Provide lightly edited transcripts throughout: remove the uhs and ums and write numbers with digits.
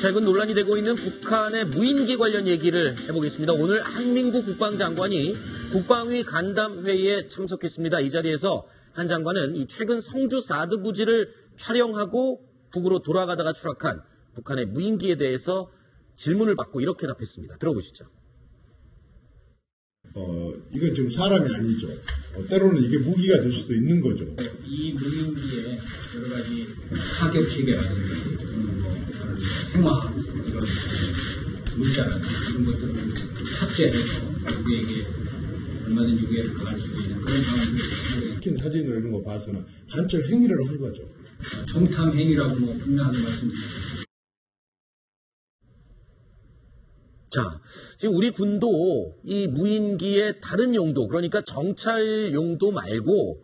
최근 논란이 되고 있는 북한의 무인기 관련 얘기를 해보겠습니다. 오늘 한민구 국방장관이 국방위 간담회에 참석했습니다. 이 자리에서 한 장관은 이 최근 성주 사드 부지를 촬영하고 북으로 돌아가다가 추락한 북한의 무인기에 대해서 질문을 받고 이렇게 답했습니다. 들어보시죠. 이건 지금 사람이 아니죠. 때로는 이게 무기가 될 수도 있는 거죠. 이 무인기에 여러 가지 사격 기계라든지 핵화 이런 문자라든지 이런 것들을 탑재해서 우리에게 얼마든지 위해를 가할 수 있는 그런 상황이 찍힌 사진이나 이런 거 봐서는 간첩 행위를 한 거죠. 정탐 행위라고 분명하게 말씀드립니다. 자, 지금 우리 군도 이 무인기의 다른 용도, 그러니까 정찰 용도 말고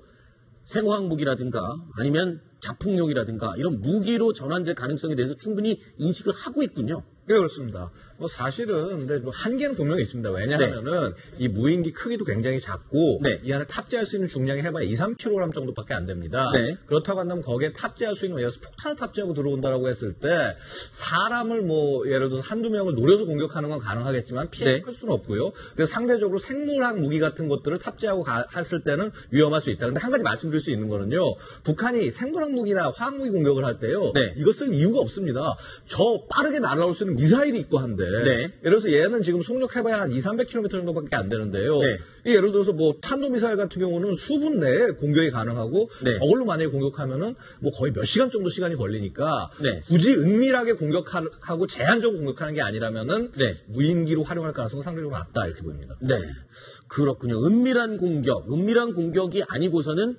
생화학무기라든가 아니면 자폭용이라든가 이런 무기로 전환될 가능성에 대해서 충분히 인식을 하고 있군요. 네, 그렇습니다. 사실은 근데 한계는 분명히 있습니다. 왜냐하면은 이 무인기 크기도 굉장히 작고 이 안에 탑재할 수 있는 중량이 해봐야 2, 3kg 정도밖에 안 됩니다. 그렇다고 한다면 거기에 탑재할 수 있는 예를 들어서 폭탄을 탑재하고 들어온다라고 했을 때 사람을 예를 들어서 한두 명을 노려서 공격하는 건 가능하겠지만 피해를 수는 없고요. 그래서 상대적으로 생물학 무기 같은 것들을 탑재하고 했을 때는 위험할 수 있다. 근데 한 가지 말씀드릴 수 있는 거는요. 북한이 생물학 무기나 화학 무기 공격을 할 때요. 이거 쓸 이유가 없습니다. 저 빠르게 날아올 수 있는 미사일이 있고 한데 예를 들어서 얘는 지금 속력해봐야 한 2, 300km 정도밖에 안 되는데요. 예를 들어서 탄도미사일 같은 경우는 수분 내에 공격이 가능하고 저걸로 만약에 공격하면은 거의 몇 시간 정도 시간이 걸리니까 굳이 은밀하게 공격하고 제한적으로 공격하는 게 아니라면은 무인기로 활용할 가능성은 상대적으로 낮다 이렇게 보입니다. 네, 그렇군요. 은밀한 공격이 아니고서는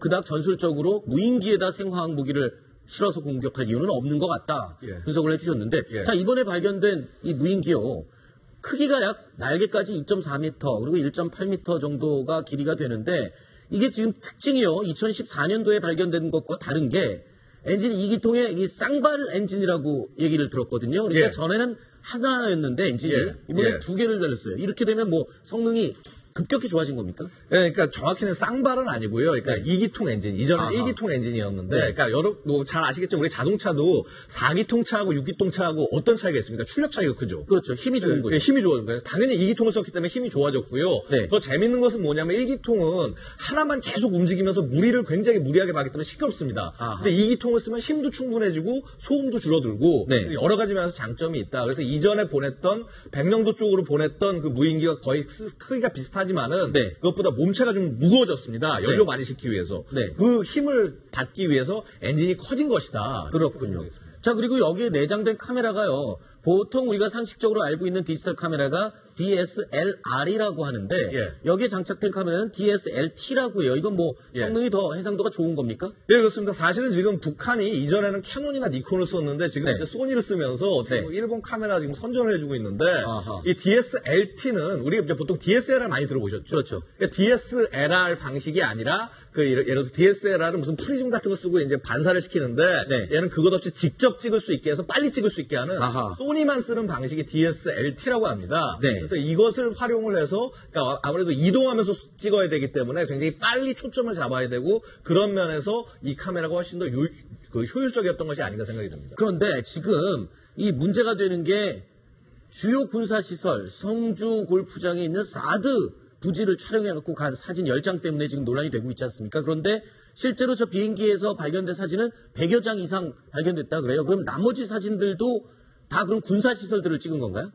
그닥 전술적으로 무인기에다 생화학 무기를 실어서 공격할 이유는 없는 것 같다. 분석을 해주셨는데, 자, 이번에 발견된 이 무인기요. 크기가 약 날개까지 2.4m 그리고 1.8m 정도가 길이가 되는데 이게 지금 특징이요. 2014년도에 발견된 것과 다른 게 엔진 2기통의 이 쌍발 엔진이라고 얘기를 들었거든요. 그러니까 전에는 하나였는데 엔진이 이번에 두 개를 달렸어요. 이렇게 되면 성능이 급격히 좋아진 겁니까? 네, 그러니까 정확히는 쌍발은 아니고요. 그러니까 2기통 엔진, 이전에 1기통 엔진이었는데, 그러니까 잘 아시겠죠? 우리 자동차도 4기통 차하고 6기통 차하고 어떤 차이가 있습니까? 출력 차이가 크죠. 그렇죠. 힘이 좋은 거죠. 힘이 좋은 거예요. 당연히 2기통을 썼기 때문에 힘이 좋아졌고요. 더 재밌는 것은 뭐냐면 1기통은 하나만 계속 움직이면서 무리를 굉장히 무리하게 받기 때문에 시끄럽습니다. 근데 2기통을 쓰면 힘도 충분해지고 소음도 줄어들고 여러 가지 면에서 장점이 있다. 그래서 이전에 보냈던 백령도 쪽으로 보냈던 그 무인기가 거의 크기가 비슷하지만은 그것보다 몸체가 좀 무거워졌습니다. 연료 많이 싣기 위해서. 그 힘을 받기 위해서 엔진이 커진 것이다. 그렇군요. 자, 그리고 여기에 내장된 카메라가요. 보통 우리가 상식적으로 알고 있는 디지털 카메라가 DSLR이라고 하는데 여기에 장착된 카메라는 DSLT라고 해요. 이건 성능이 더 해상도가 좋은 겁니까? 네, 그렇습니다. 사실은 지금 북한이 이전에는 캐논이나 니콘을 썼는데 지금 이제 소니를 쓰면서 어떻게 일본 카메라 지금 선전을 해주고 있는데 이 DSLT는 우리 이제 보통 DSLR 많이 들어보셨죠? 그렇죠. 그러니까 DSLR 방식이 아니라 예를 들어서 DSLR은 무슨 프리즘 같은 거 쓰고 이제 반사를 시키는데 얘는 그것 없이 직접 찍을 수 있게 해서 빨리 찍을 수 있게 하는 소니만 쓰는 방식이 DSLT라고 합니다. 그래서 이것을 활용을 해서 그러니까 아무래도 이동하면서 찍어야 되기 때문에 굉장히 빨리 초점을 잡아야 되고 그런 면에서 이 카메라가 훨씬 더 효율적이었던 것이 아닌가 생각이 듭니다. 그런데 지금 이 문제가 되는 게 주요 군사시설 성주 골프장에 있는 사드 부지를 촬영해갖고 간 사진 10장 때문에 지금 논란이 되고 있지 않습니까? 그런데 실제로 저 비행기에서 발견된 사진은 100여 장 이상 발견됐다 그래요. 그럼 나머지 사진들도 다 그럼 군사시설들을 찍은 건가요?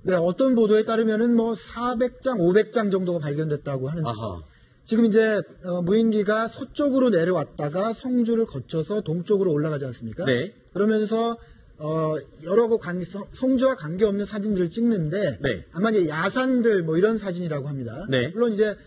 네, 어떤 보도에 따르면은 400장, 500장 정도가 발견됐다고 하는데 지금 이제 무인기가 서쪽으로 내려왔다가 성주를 거쳐서 동쪽으로 올라가지 않습니까? 그러면서 여러 성주와 관계없는 사진들을 찍는데 아마 이제 야산들 이런 사진이라고 합니다. 물론 이제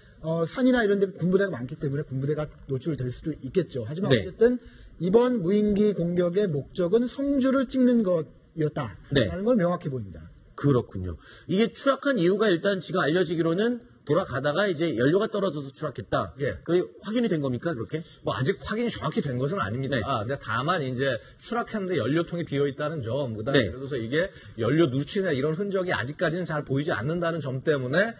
산이나 이런 데 군부대가 많기 때문에 군부대가 노출될 수도 있겠죠. 하지만 어쨌든 이번 무인기 공격의 목적은 성주를 찍는 것이었다라는 걸 명확해 보입니다. 그렇군요. 이게 추락한 이유가 일단 지금 알려지기로는 돌아가다가 이제 연료가 떨어져서 추락했다. 예. 그게 확인이 된 겁니까, 그렇게? 뭐 아직 확인이 정확히 된 것은 아닙니다. 네. 근데 다만 이제 추락했는데 연료통이 비어 있다는 점, 그다음에 예를 들어서 이게 연료 누출이나 이런 흔적이 아직까지는 잘 보이지 않는다는 점 때문에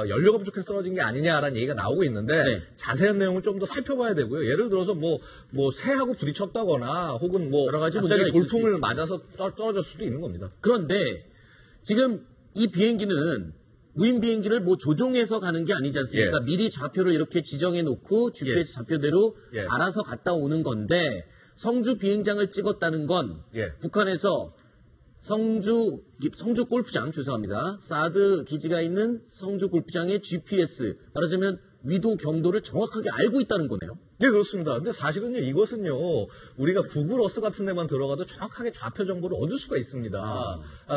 연료가 부족해서 떨어진 게 아니냐라는 얘기가 나오고 있는데 자세한 내용을 좀 더 살펴봐야 되고요. 예를 들어서 뭐 새하고 부딪혔다거나 혹은 뭐 여러 가지 갑자기 문제가 있을 돌풍을 맞아서 떨어졌을 수도 있는 겁니다. 그런데 지금 이 비행기는 무인 비행기를 뭐 조종해서 가는 게 아니지 않습니까? 예. 미리 좌표를 이렇게 지정해 놓고 GPS 좌표대로 예. 알아서 갔다 오는 건데 성주 비행장을 찍었다는 건 예. 북한에서 성주 골프장 죄송합니다. 사드 기지가 있는 성주 골프장의 GPS 말하자면 위도 경도를 정확하게 알고 있다는 거네요. 네, 그렇습니다. 근데 사실은요, 이것은요, 우리가 구글 어스 같은 데만 들어가도 정확하게 좌표 정보를 얻을 수가 있습니다.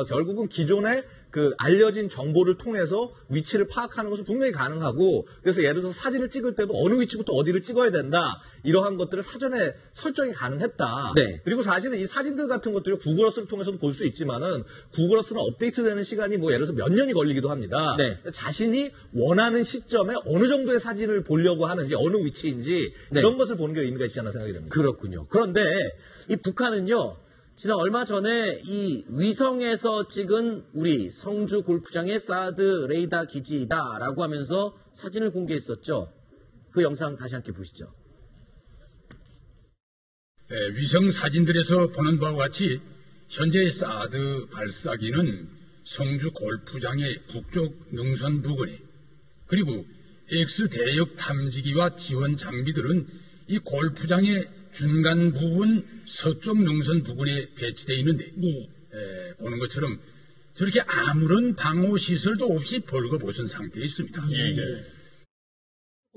결국은 기존에 그 알려진 정보를 통해서 위치를 파악하는 것은 분명히 가능하고, 그래서 예를 들어서 사진을 찍을 때도 어느 위치부터 어디를 찍어야 된다, 이러한 것들을 사전에 설정이 가능했다. 네. 그리고 사실은 이 사진들 같은 것들을 구글 어스를 통해서도 볼 수 있지만은, 구글 어스는 업데이트되는 시간이 뭐 예를 들어서 몇 년이 걸리기도 합니다. 네. 자신이 원하는 시점에 어느 정도의 사진을 보려고 하는지, 어느 위치인지, 네. 이런 것을 보는 게 의미가 있지 않나 생각이 됩니다. 그렇군요. 그런데 이 북한은요, 지난 얼마 전에 이 위성에서 찍은 우리 성주 골프장의 사드 레이더 기지다라고 하면서 사진을 공개했었죠. 그 영상 다시 함께 보시죠. 네, 위성 사진들에서 보는 바와 같이 현재 사드 발사기는 성주 골프장의 북쪽 능선 부근에 그리고 X 대역 탐지기와 지원 장비들은 이 골프장의 중간 부분 서쪽 능선 부근에 배치되어 있는데 보는 것처럼 저렇게 아무런 방호 시설도 없이 벌거벗은 상태에 있습니다.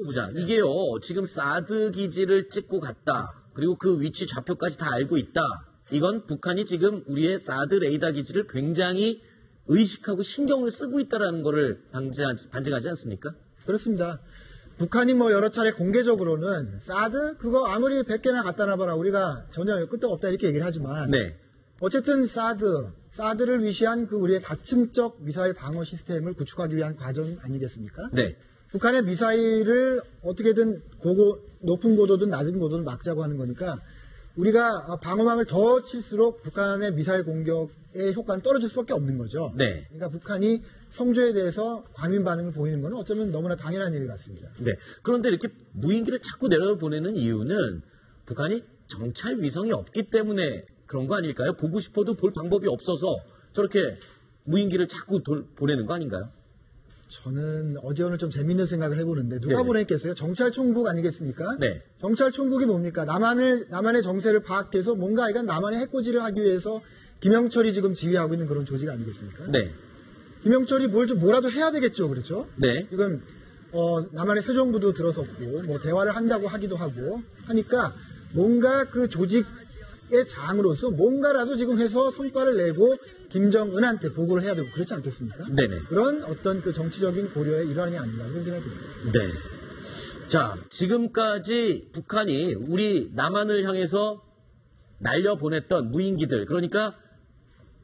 보자. 이게요, 지금 사드 기지를 찍고 갔다. 그리고 그 위치 좌표까지 다 알고 있다. 이건 북한이 지금 우리의 사드 레이더 기지를 굉장히 의식하고 신경을 쓰고 있다는 거를 반증하지 않습니까? 그렇습니다. 북한이 뭐 여러 차례 공개적으로는 사드 그거 아무리 100개나 갖다 놔봐라 우리가 전혀 끄떡없다 이렇게 얘기를 하지만 어쨌든 사드를 위시한 그 우리의 다층적 미사일 방어 시스템을 구축하기 위한 과정 아니겠습니까? 북한의 미사일을 어떻게든 높은 고도든 낮은 고도든 막자고 하는 거니까 우리가 방어망을 더 칠수록 북한의 미사일 공격의 효과는 떨어질 수밖에 없는 거죠. 그러니까 북한이 성주에 대해서 과민 반응을 보이는 건 어쩌면 너무나 당연한 일 같습니다. 그런데 이렇게 무인기를 자꾸 내려보내는 이유는 북한이 정찰 위성이 없기 때문에 그런 거 아닐까요? 보고 싶어도 볼 방법이 없어서 저렇게 무인기를 자꾸 보내는 거 아닌가요? 저는 어제 오늘 좀 재밌는 생각을 해보는데 누가 보냈겠어요? 정찰총국 아니겠습니까? 정찰총국이 뭡니까? 남한의 정세를 파악해서 뭔가 이건 남한의 해코지를 하기 위해서 김영철이 지금 지휘하고 있는 그런 조직 아니겠습니까? 김영철이 뭐라도 해야 되겠죠, 그렇죠? 지금 남한의 새 정부도 들어섰고 뭐 대화를 한다고 하기도 하고 하니까 뭔가 그 조직의 장으로서 뭔가라도 지금 해서 성과를 내고 김정은한테 보고를 해야 되고 그렇지 않겠습니까? 그런 어떤 그 정치적인 고려의 일환이 아닌가 그런 생각이 듭니다. 자, 지금까지 북한이 우리 남한을 향해서 날려보냈던 무인기들, 그러니까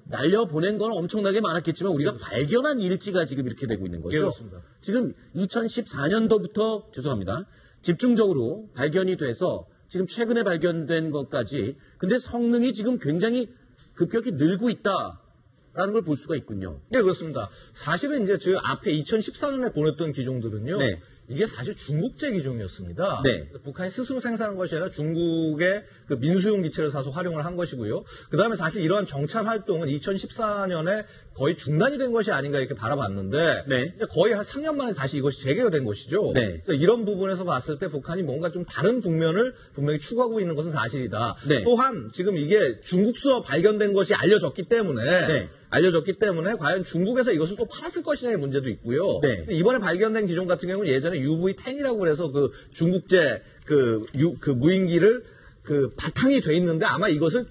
날려보낸 건 엄청나게 많았겠지만 우리가 발견한 일지가 지금 이렇게 되고 있는 거죠. 그렇습니다. 지금 2014년도부터 죄송합니다. 집중적으로 발견이 돼서 지금 최근에 발견된 것까지 근데 성능이 지금 굉장히 급격히 늘고 있다라는 걸 볼 수가 있군요. 네, 그렇습니다. 사실은 이제 저 앞에 2014년에 보냈던 기종들은요. 이게 사실 중국제 기종이었습니다. 북한이 스스로 생산한 것이 아니라 중국의 그 민수용 기체를 사서 활용을 한 것이고요. 그 다음에 사실 이러한 정찰 활동은 2014년에 거의 중단이 된 것이 아닌가 이렇게 바라봤는데 이제 거의 한 3년 만에 다시 이것이 재개가 된 것이죠. 그래서 이런 부분에서 봤을 때 북한이 뭔가 좀 다른 국면을 분명히 추구하고 있는 것은 사실이다. 또한 지금 이게 중국서 발견된 것이 알려졌기 때문에 과연 중국에서 이것을 또 팔았을 것이냐의 문제도 있고요. 이번에 발견된 기종 같은 경우는 예전에 UV-10이라고 그래서 그 중국제 그 무인기를 그 바탕이 돼 있는데 아마 이것을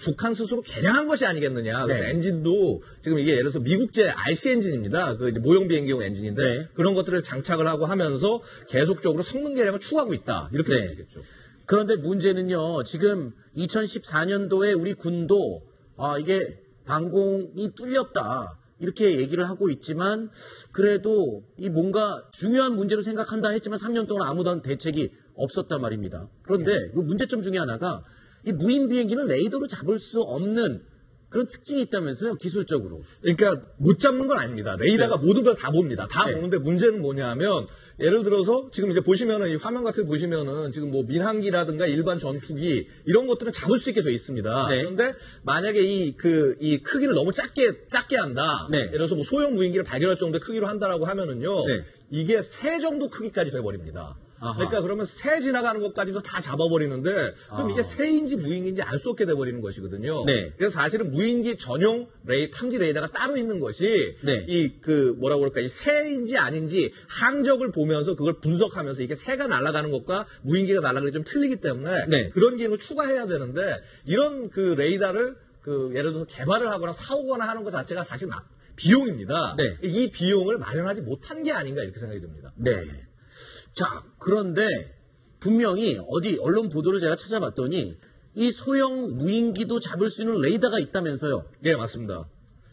북한 스스로 개량한 것이 아니겠느냐. 그래서 엔진도 지금 이게 예를 들어서 미국제 RC 엔진입니다. 그 이제 모형 비행기용 엔진인데 그런 것들을 장착을 하고 하면서 계속적으로 성능 개량을 추구하고 있다. 이렇게 보면 되겠죠. 그런데 문제는요. 지금 2014년도에 우리 군도 이게 방공이 뚫렸다. 이렇게 얘기를 하고 있지만 그래도 이 뭔가 중요한 문제로 생각한다 했지만 3년 동안 아무런 대책이 없었단 말입니다. 그런데 그 문제점 중에 하나가 이 무인 비행기는 레이더로 잡을 수 없는 그런 특징이 있다면서요, 기술적으로. 그러니까 못 잡는 건 아닙니다. 레이더가 모든 걸 다 봅니다. 다 보는데 문제는 뭐냐면 예를 들어서 지금 이제 보시면은 이 화면 같은 거 보시면은 지금 뭐 민항기라든가 일반 전투기 이런 것들은 잡을 수 있게 돼 있습니다. 그런데 만약에 이 크기를 너무 작게 한다. 예를 들어서 뭐 소형 무인기를 발견할 정도의 크기로 한다라고 하면은요. 이게 새 정도 크기까지 돼버립니다. 그러니까 그러면 새 지나가는 것까지도 다 잡아버리는데 그럼 이게 새인지 무인기인지 알 수 없게 돼버리는 것이거든요. 그래서 사실은 무인기 전용 탐지 레이더가 따로 있는 것이 뭐라고 그럴까 이 새인지 아닌지 항적을 보면서 그걸 분석하면서 이게 새가 날아가는 것과 무인기가 날아가는 게 좀 틀리기 때문에 그런 기능을 추가해야 되는데 이런 그 레이더를 예를 들어서 개발을 하거나 사오거나 하는 것 자체가 사실 비용입니다. 이 비용을 마련하지 못한 게 아닌가 이렇게 생각이 듭니다. 자, 그런데 분명히 어디 언론 보도를 제가 찾아봤더니 이 소형 무인기도 잡을 수 있는 레이더가 있다면서요? 예, 맞습니다.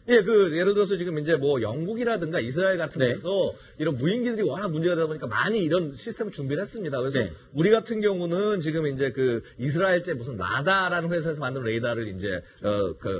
예, 예를 들어서 지금 이제 뭐 영국이라든가 이스라엘 같은 데서 이런 무인기들이 워낙 문제가 되다 보니까 많이 이런 시스템을 준비를 했습니다. 그래서 우리 같은 경우는 지금 이제 이스라엘제 무슨 라다라는 회사에서 만든 레이더를 이제,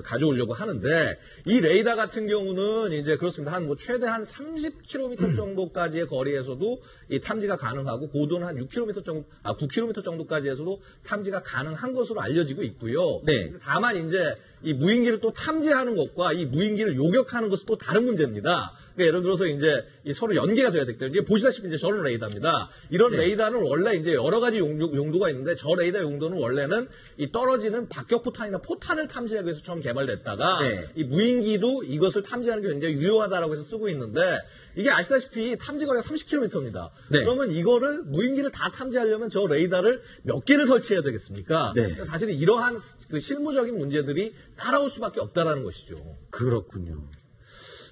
가져오려고 하는데 이 레이더 같은 경우는 이제 그렇습니다. 뭐 최대 한 30km 정도까지의 거리에서도 이 탐지가 가능하고 고도는 한 6km 정도, 9km 정도까지 해서도 탐지가 가능한 것으로 알려지고 있고요. 다만 이제 이 무인기를 또 탐지하는 것과 이 무인기를 요격하는 것은 또 다른 문제입니다. 그러니까 예를 들어서 이제 서로 연계가 돼야 되기 때문에 이제 보시다시피 이제 저런 레이더입니다. 이런 레이더는 원래 이제 여러 가지 용도가 있는데 저 레이더 용도는 원래는 이 떨어지는 박격포탄이나 포탄을 탐지하기 위해서 처음 개발됐다가 이 무인기도 이것을 탐지하는 게 굉장히 유효하다라고 해서 쓰고 있는데 이게 아시다시피 탐지거리가 30km입니다. 그러면 이거를 무인기를 다 탐지하려면 저 레이더를 몇 개를 설치해야 되겠습니까? 사실은 이러한 실무적인 문제들이 따라올 수밖에 없다라는 것이죠. 그렇군요.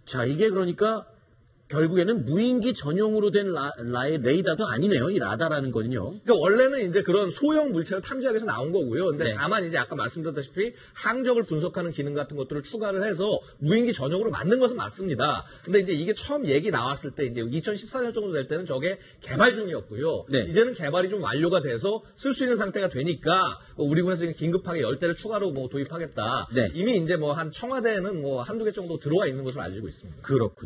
자, 이게 그러니까 결국에는 무인기 전용으로 된 레이더도 아니네요. 이 라다라는 거는요. 그러니까 원래는 이제 그런 소형 물체를 탐지하기 위해서 나온 거고요. 근데 다만 이제 아까 말씀드렸다시피 항적을 분석하는 기능 같은 것들을 추가를 해서 무인기 전용으로 만든 것은 맞습니다. 근데 이제 이게 처음 얘기 나왔을 때 이제 2014년 정도 될 때는 저게 개발 중이었고요. 이제는 개발이 좀 완료가 돼서 쓸 수 있는 상태가 되니까 우리군에서 긴급하게 10대를 추가로 뭐 도입하겠다. 이미 이제 뭐 한 청와대에는 뭐 한두 개 정도 들어와 있는 것으로 알려지고 있습니다. 그렇군요.